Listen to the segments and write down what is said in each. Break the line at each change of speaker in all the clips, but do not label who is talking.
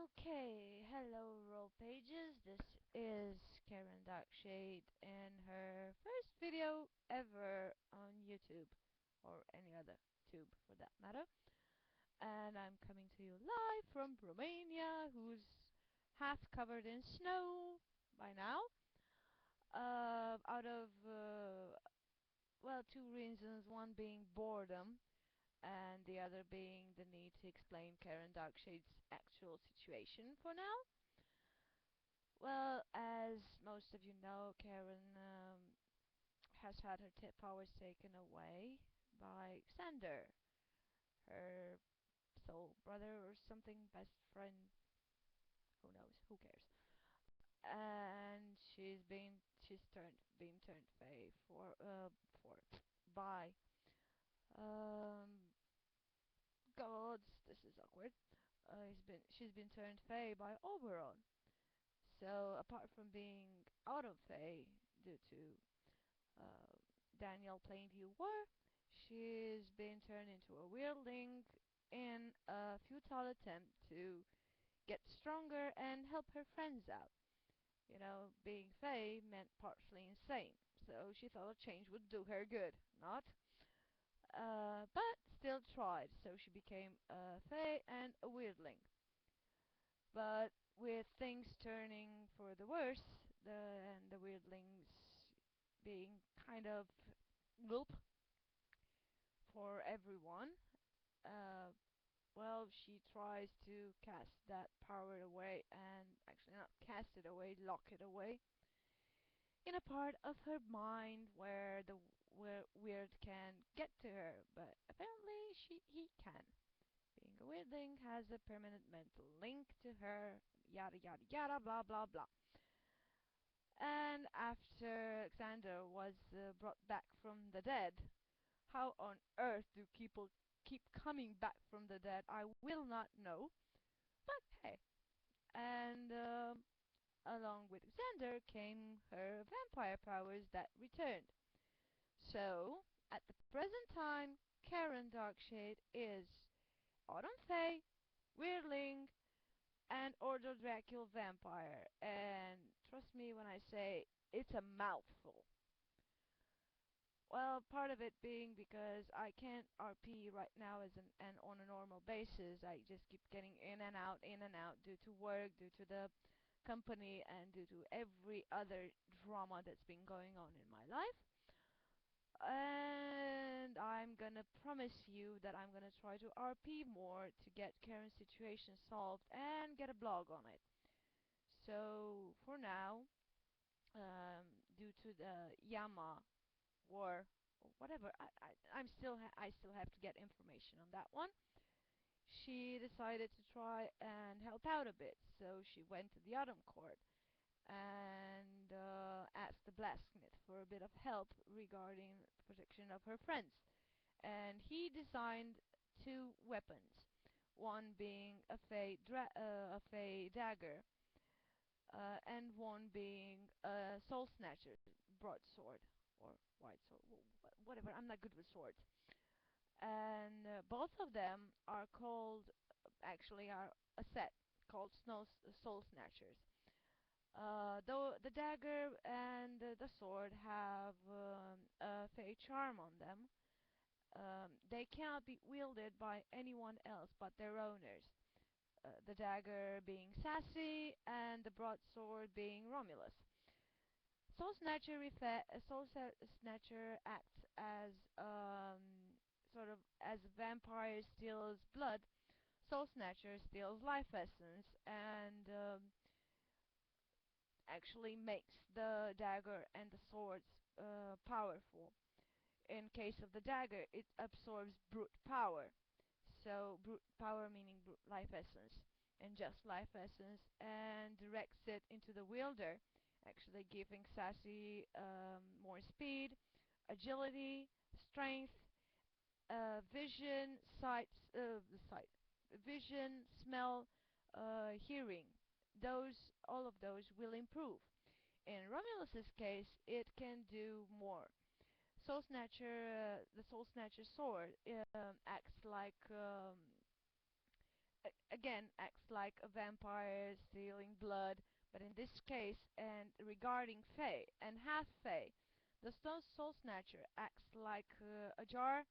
Okay, hello role pages. This is Karen Darkshade in her first video ever on YouTube or any other tube for that matter. And I'm coming to you live from Romania, who's half covered in snow by now. Out of well, two reasons, one being boredom and the other being the need to explain Karen Darkshade's actual situation for now. Well, as most of you know, Karen has had her tip powers taken away by Xander, her soul brother or something, best friend, who knows, who cares. And been turned fey for by um gods. This is awkward. She's been turned fey by Oberon. So apart from being out of Fae due to uh, Daniel Plainview War, she's been turned into a weirdling in a futile attempt to get stronger and help her friends out. You know, being Fae meant partially insane, so she thought a change would do her good. Not? But still tried, so she became a Fae and a weirdling. But with things turning for the worse, and the weirdlings being kind of gulp for everyone, uh, well, she tries to cast that power away, and actually not cast it away, lock it away in a part of her mind where where weird can get to her, but apparently he can. Being a weirdling has a permanent mental link to her, yada yada yada, blah blah blah. And after Alexander was brought back from the dead, how on earth do people keep coming back from the dead? I will not know. But hey, and along with Alexander came her vampire powers that returned. So, at the present time, Karen Darkshade is Autumn Fae, Weirdling, and Ordo Dracula Vampire. And trust me when I say it's a mouthful. Well, part of it being because I can't RP right now as an on a normal basis. I just keep getting in and out due to work, due to the company, and due to every other drama that's been going on in my life. And I'm gonna promise you that I'm gonna try to RP more to get Karen's situation solved and get a blog on it. So for now, due to the Yama war or whatever, I still have to get information on that one. She decided to try and help out a bit, so she went to the Autumn Court and asked the blacksmith for a bit of help regarding the protection of her friends. And he designed two weapons, one being a Fey dagger, and one being a Soul Snatcher broadsword or wide sword, whatever. I'm not good with swords. And both of them are called, actually, are a set called Soul Snatchers. Though the dagger and the sword have a Fey charm on them, they cannot be wielded by anyone else but their owners. The dagger being Sassy and the broadsword being Romulus. Soul Snatcher acts as sort of as a vampire steals blood. Soul Snatcher steals life essence and actually makes the dagger and the swords powerful. In case of the dagger, it absorbs brute power. So brute power meaning brute life essence and just life essence, and directs it into the wielder, actually giving Sassy more speed, agility, strength, vision, vision, smell, hearing. All of those will improve. In Romulus's case, it can do more. The Soul Snatcher sword acts like again acts like a vampire stealing blood, but in this case, and regarding Fae and half Fae, the Soul Snatcher acts like a jar.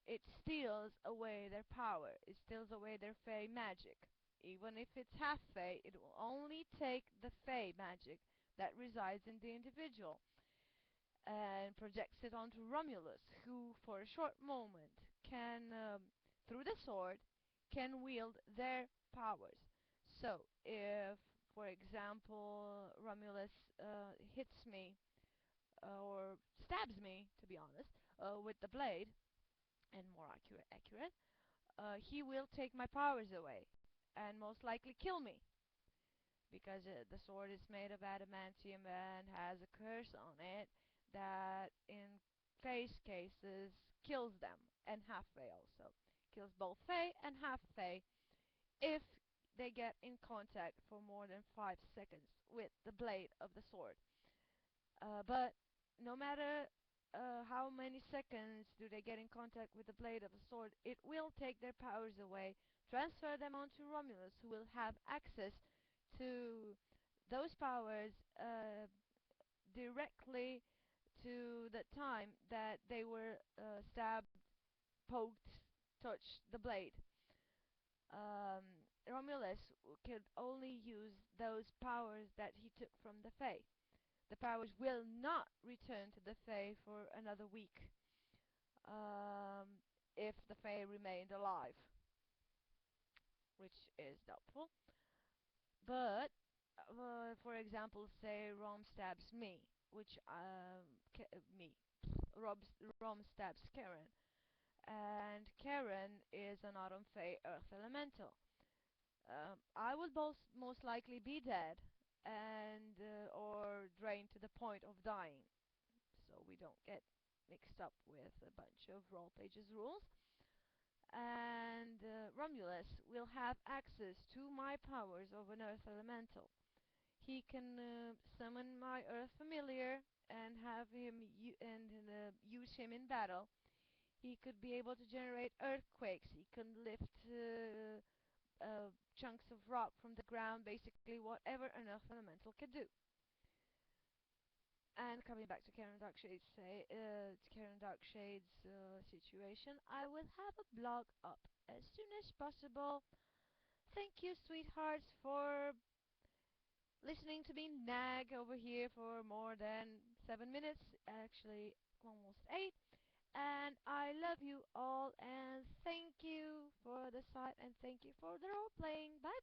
It steals away their power. It steals away their Fey magic. Even if it's half Fey, it will only take the Fey magic that resides in the individual and projects it onto Romulus, who for a short moment can, through the sword, can wield their powers. So, if, for example, Romulus hits me or stabs me, to be honest, with the blade, and more accurate, he will take my powers away and most likely kill me because the sword is made of adamantium and has a curse on it that in Fae's cases kills them, and half Fae also. Kills both Fae and half Fae if they get in contact for more than 5 seconds with the blade of the sword. But no matter how many seconds do they get in contact with the blade of the sword, it will take their powers away, transfer them onto Romulus, who will have access to those powers directly to the time that they were stabbed, poked, touched the blade. Um, Romulus could only use those powers that he took from the Fae. The powers will not return to the Fae for another week, um, if the Fae remained alive, which is doubtful. But, for example, say Rom stabs me, which me, Rom stabs Karen, and Karen is an Autumn Fae Earth Elemental. I will most likely be dead and or drained to the point of dying, so we don't get mixed up with a bunch of role pages rules. And Romulus will have access to my powers of an Earth Elemental. He can summon my Earth Familiar and have him use him in battle. He could be able to generate earthquakes. He can lift chunks of rock from the ground, basically whatever an Earth Elemental can do. And coming back to Karen Darkshade's situation, I will have a blog up as soon as possible. Thank you, sweethearts, for listening to me nag over here for more than 7 minutes, actually almost 8. And I love you all, and thank you for the site, and thank you for the role playing. Bye